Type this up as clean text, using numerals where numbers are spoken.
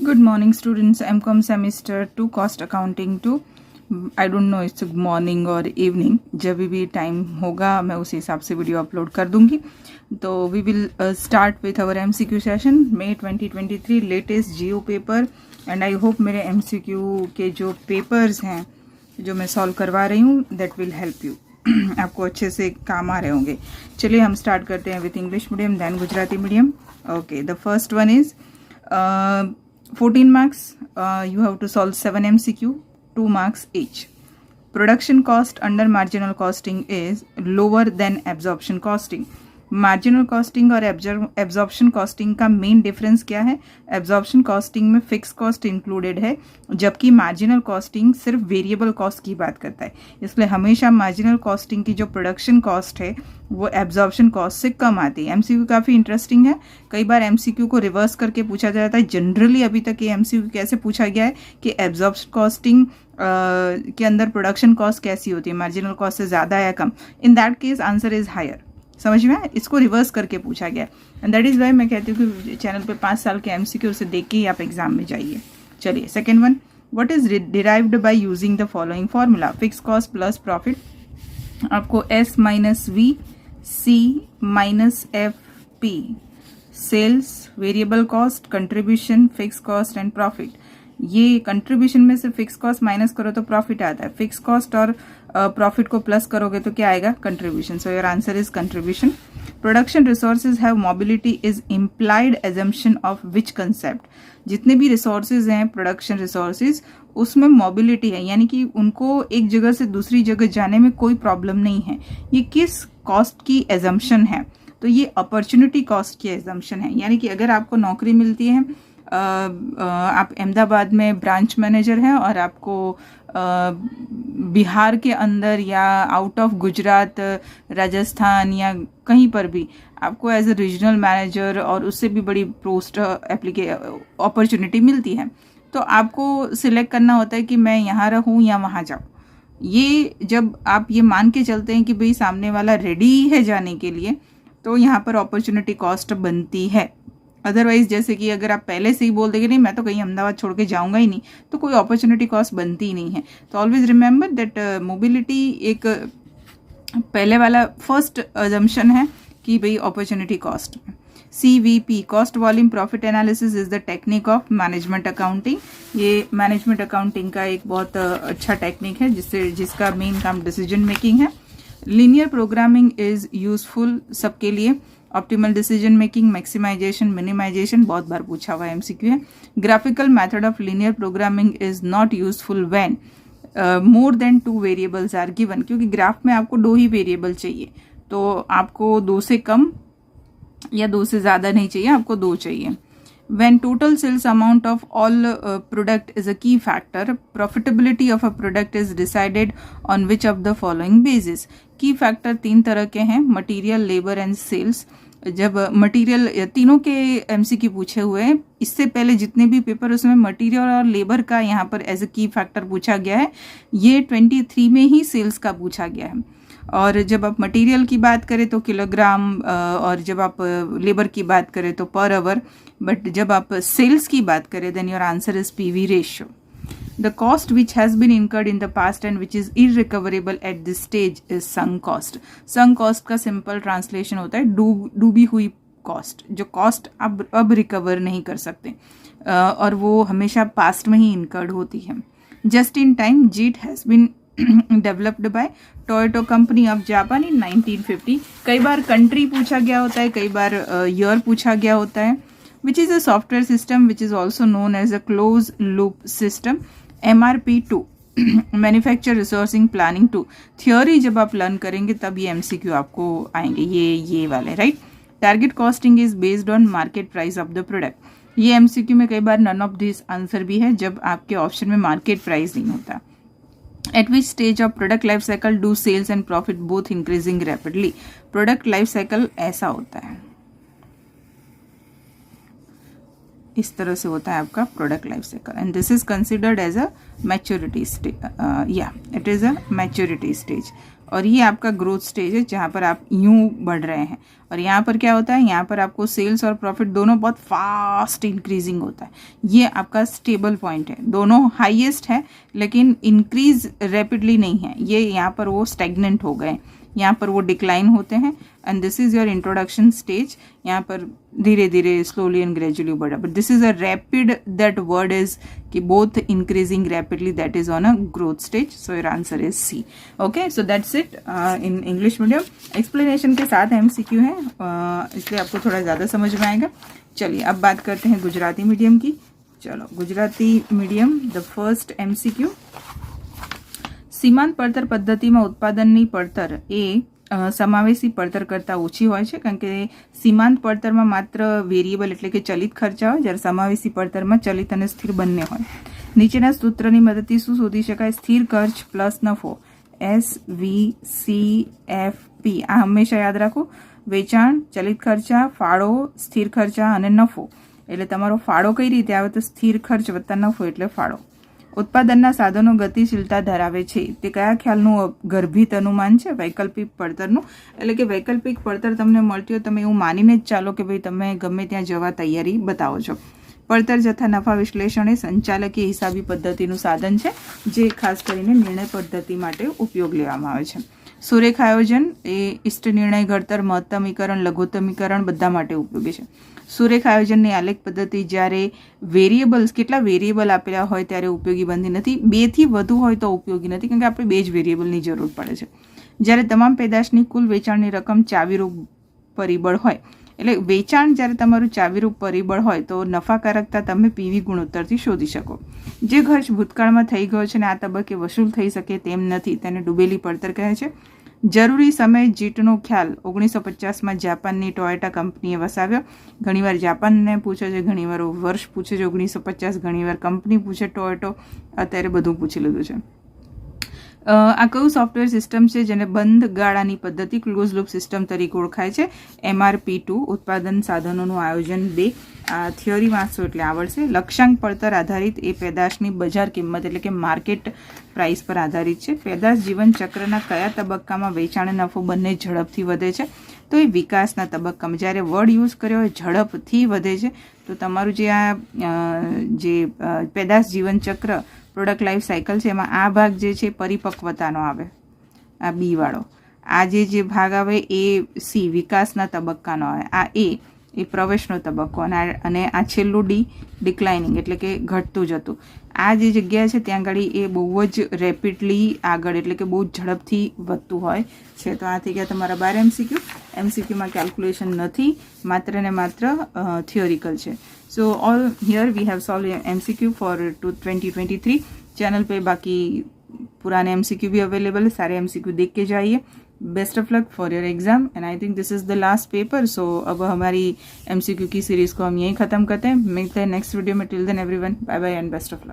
Good morning students, MCOM semester 2 cost accounting 2. I don't know it's morning और evening, जब भी time होगा मैं उस हिसाब से वीडियो अपलोड कर दूंगी. तो we will start with our MCQ session May 2023 latest GO paper and I hope मेरे MCQ के जो पेपर्स हैं जो मैं सॉल्व करवा रही हूँ that will help you. आपको अच्छे से काम आ रहे होंगे. चलिए हम स्टार्ट करते हैं with English medium then Gujarati medium. Okay, the first one is 14 marks, you have to solve 7 MCQ, 2 marks each. Production cost under marginal costing is lower than absorption costing. Marginal costing और absorption costing का main difference क्या है? Absorption costing में fix cost included है, जबकि marginal costing सिर्फ variable cost की बात करता है. इसलिए हमेशा मार्जिनल कॉस्टिंग की जो प्रोडक्शन कॉस्ट है वो एब्जॉर्प्शन कॉस्ट से कम आती है. एमसीक्यू काफ़ी इंटरेस्टिंग है. कई बार एमसीक्यू को रिवर्स करके पूछा जाता है. जनरली अभी तक ये एमसीक्यू कैसे पूछा गया है कि एब्जॉर्प्शन कॉस्टिंग के अंदर प्रोडक्शन कॉस्ट कैसी होती है, मार्जिनल कॉस्ट से ज़्यादा या कम. In that case answer is higher. समझ में? इसको रिवर्स करके पूछा गया एंड दैट इज़ वाई मैं कहती हूँ कि चैनल पे 5 साल के एमसीक्यू से देख के ही आप एग्जाम में जाइए. चलिए second one, what is derived by using the following formula? Fix cost plus profit. आपको S minus V C minus F P, sales, variable cost, contribution, fix cost and profit. ये contribution में से fix cost minus करो तो profit आता है. Fix cost और profit को प्लस करोगे तो क्या आएगा? Contribution. So your answer is contribution. Production resources have mobility is implied assumption of which concept? जितने भी रिसोर्सेज हैं प्रोडक्शन रिसोर्सेज उसमें मोबिलिटी है, यानी कि उनको एक जगह से दूसरी जगह जाने में कोई प्रॉब्लम नहीं है. ये किस कॉस्ट की एजम्पशन है? तो ये अपॉर्चुनिटी कॉस्ट की एजम्पशन है. यानी कि अगर आपको नौकरी मिलती है, आप अहमदाबाद में ब्रांच मैनेजर हैं और आपको बिहार के अंदर या आउट ऑफ गुजरात, राजस्थान या कहीं पर भी आपको एज ए रीजनल मैनेजर और उससे भी बड़ी पोस्ट अपॉर्चुनिटी मिलती है, तो आपको सिलेक्ट करना होता है कि मैं यहाँ रहूँ या वहाँ जाऊँ. ये जब आप ये मान के चलते हैं कि भाई सामने वाला रेडी है जाने के लिए, तो यहाँ पर अपॉर्चुनिटी कॉस्ट बनती है. अदरवाइज जैसे कि अगर आप पहले से ही बोल देंगे नहीं मैं तो कहीं अहमदाबाद छोड़ के जाऊंगा ही नहीं, तो कोई अपॉर्चुनिटी कॉस्ट बनती ही नहीं है. तो ऑलवेज रिमेंबर दैट मोबिलिटी एक पहले वाला फर्स्ट अजम्पशन है कि भाई opportunity cost. CVP, cost volume profit analysis, is the technique of management accounting. ये मैनेजमेंट अकाउंटिंग का एक बहुत अच्छा टेक्निक है जिसका मेन काम डिसीजन मेकिंग है. लीनियर प्रोग्रामिंग इज यूजफुल सबके लिए. Optimal decision making, maximisation, minimisation बहुत बार पूछा हुआ एमसीक्यू है. Graphical method of linear programming is not useful when more than 2 variables are given. क्योंकि ग्राफ में आपको 2 ही वेरिएबल चाहिए, तो आपको 2 से कम या 2 से ज़्यादा नहीं चाहिए, आपको 2 चाहिए. When total sales amount of all product is a key factor, profitability of a product is decided on which of the following basis? Key factor 3 तरह के हैं, मटीरियल, लेबर एंड सेल्स. जब मटीरियल, तीनों के एमसीक्यू पूछे हुए हैं. इससे पहले जितने भी पेपर उसमें मटीरियल और लेबर का यहाँ पर एज ए की फैक्टर पूछा गया है. ये 23 में ही सेल्स का पूछा गया है. और जब आप मटेरियल की बात करें तो किलोग्राम, और जब आप लेबर की बात करें तो पर आवर. बट जब आप सेल्स की बात करें then your answer is PV ratio. The cost which has been incurred in the past and which is irrecoverable at this stage is sunk cost. Sunk cost का simple translation होता है डूबी हुई कॉस्ट, जो cost अब recover नहीं कर सकते और वो हमेशा पास्ट में ही इनकर्ड होती है. Just in time JIT has been developed by Toyota company of Japan in 1950. कई बार कंट्री पूछा गया होता है, कई बार ईयर पूछा गया होता है. Which is a software system which is also known as a close loop system. MRP2, manufacture resourcing planning 2. Theory जब आप लर्न करेंगे तब ये MCQ आपको आएंगे, ये वाले, right. Target costing is based on market price of the product. ये MCQ में कई बार नन ऑफ दिस आंसर भी है जब आपके ऑप्शन में मार्केट प्राइस नहीं होता. At which stage of product life cycle do sales and profit both increasing rapidly? Product life cycle ऐसा होता है. इस तरह से होता है आपका product life cycle and this is considered as a maturity stage या it is a maturity stage और ये आपका ग्रोथ स्टेज है जहाँ पर आप यूं बढ़ रहे हैं और यहाँ पर क्या होता है यहाँ पर आपको सेल्स और प्रॉफिट दोनों बहुत फास्ट इंक्रीजिंग होता है ये आपका स्टेबल पॉइंट है दोनों हाईएस्ट है लेकिन इंक्रीज रैपिडली नहीं है ये यहाँ पर वो स्टैग्नेंट हो गए यहाँ पर वो डिक्लाइन होते हैं and this is your introduction stage यहाँ पर धीरे धीरे स्लोली एंड ग्रेजुअली बढ़ा but this is a rapid that word is कि both increasing rapidly that is on a growth stage so your answer is C okay so that's it in English medium explanation के साथ MCQ है इसलिए आपको थोड़ा ज़्यादा समझ में आएगा चलिए अब बात करते हैं गुजराती मीडियम की चलो Gujarati medium the first MCQ सीमांत પડતર પદ્ધતિમાં ઉત્પાદનની પડતર એ સમાવેશી પડતર કરતાં ઓછી હોય છે કારણ કે સીમાંત પડતરમાં માત્ર વેરિયેબલ એટલે કે ચલિત ખર્ચા હોય જ્યારે સમાવેશી પડતરમાં ચલિત અને સ્થિર બંને હોય નીચેના સૂત્રની મદદથી શું શોધી શકાય સ્થિર ખર્ચ પ્લસ નફો SVCFP આ હંમેશા યાદ રાખો વેચાણ ચલિત ખર્ચા ફાળો સ્થિર ખર્ચા અને નફો એટલે તમારો ફાળો કઈ રીતે આવે તો સ્થિર ખર્ચ વત્તા નફો એટલે ફાળો ઉત્પાદનના સાધનો ગતિશીલતા ધરાવે છે તે કયા ખ્યાલનું ગર્ભિત અનુમાન છે વૈકલ્પિક પડતરનું એટલે કે વૈકલ્પિક પડતર તમને મળતી હોય તમે એવું માનીને જ ચાલો કે ભાઈ તમે ગમે ત્યાં જવા તૈયારી બતાવો છો પડતર જથ્થા નફા વિશ્લેષણ એ સંચાલકીય હિસાબી પદ્ધતિનું સાધન છે જે ખાસ કરીને નિર્ણય પદ્ધતિ માટે ઉપયોગ લેવામાં આવે છે સુરેખ આયોજન એ ઇષ્ટ નિર્ણય ઘડતર મહત્તમીકરણ લઘુત્તમીકરણ બધા માટે ઉપયોગી છે સુરેખ આયોજનની આલેખ પદ્ધતિ જ્યારે વેરિયેબલ્સ કેટલા વેરિયેબલ આપેલા હોય ત્યારે ઉપયોગી બનતી નથી 2 થી વધુ હોય તો ઉપયોગી નથી કારણ કે આપણે 2 જ વેરિયેબલની જરૂર પડે છે જ્યારે તમામ પેદાશની કુલ વેચાણની રકમ ચાવીરૂપ પરિબળ હોય એટલે વેચાણ જ્યારે તમારું ચાવીરૂપ પરિબળ હોય તો નફાકારકતા તમે PV ગુણોત્તરથી શોધી શકો જે ખર્ચ ભૂતકાળમાં થઈ ગયો છે ને આ તબક્કે વસૂલ થઈ શકે તેમ નથી તેને ડૂબેલી પડતર કહે છે જરૂરી સમય જીતનો ખ્યાલ 1950માં જાપાનની ટોયોટા કંપનીએ વસાવ્યો ઘણીવાર જાપાનને પૂછે છે ઘણીવાર વર્ષ પૂછે છે 1950 ઘણીવાર કંપની પૂછે ટોયોટો અત્યારે બધું પૂછી લીધું છે આ કયું સોફ્ટવેર સિસ્ટમ છે જેને બંધ ગાળાની પદ્ધતિ ક્લોઝ લૂપ સિસ્ટમ તરીકે ઓળખાય છે MRP2 ઉત્પાદન સાધનોનું આયોજન 2 આ થિયરી વાંચશો એટલે આવડશે લક્ષ્યાંક પડતર આધારિત એ પેદાશની બજાર કિંમત એટલે કે માર્કેટ પ્રાઇસ પર આધારિત છે પેદાશ જીવન ચક્રના કયા તબક્કામાં વેચાણ નફો બંને ઝડપથી વધે છે તો એ વિકાસના તબક્કામાં જ્યારે વર્ડ યુઝ કર્યો હોય ઝડપથી વધે છે તો તમારું જે આ જે પેદાશ જીવન ચક્ર પ્રોડક્ટ લાઈફ સાયકલ છે એમાં આ ભાગ જે છે પરિપક્વતાનો આવે આ બી વાળો આ જે ભાગ આવે એ સી વિકાસના તબક્કાનો આવે આ એ પ્રવેશનો તબક્કો અને આ છેલ્લું ડી ડિક્લાઇનિંગ એટલે કે ઘટતું જતું આ જે જગ્યા છે ત્યાં આગળ એ બહુ જ રેપિડલી આગળ એટલે કે બહુ ઝડપથી વધતું હોય છે તો આ થઈ ગયા તમારા 12 MCQમાં કેલ્ક્યુલેશન નથી માત્ર ને માત્ર થિયોરિકલ છે so all here we have solve MCQ for 2023 channel पे बाकी पुराने MCQ भी अवेलेबल है सारे MCQ देख के जाइए best of luck for your exam and I think this is the last paper so अब हमारी MCQ की सीरीज को हम यहीं ख़त्म करते हैं मिलते हैं नेक्स्ट वीडियो में till then everyone bye bye and best of luck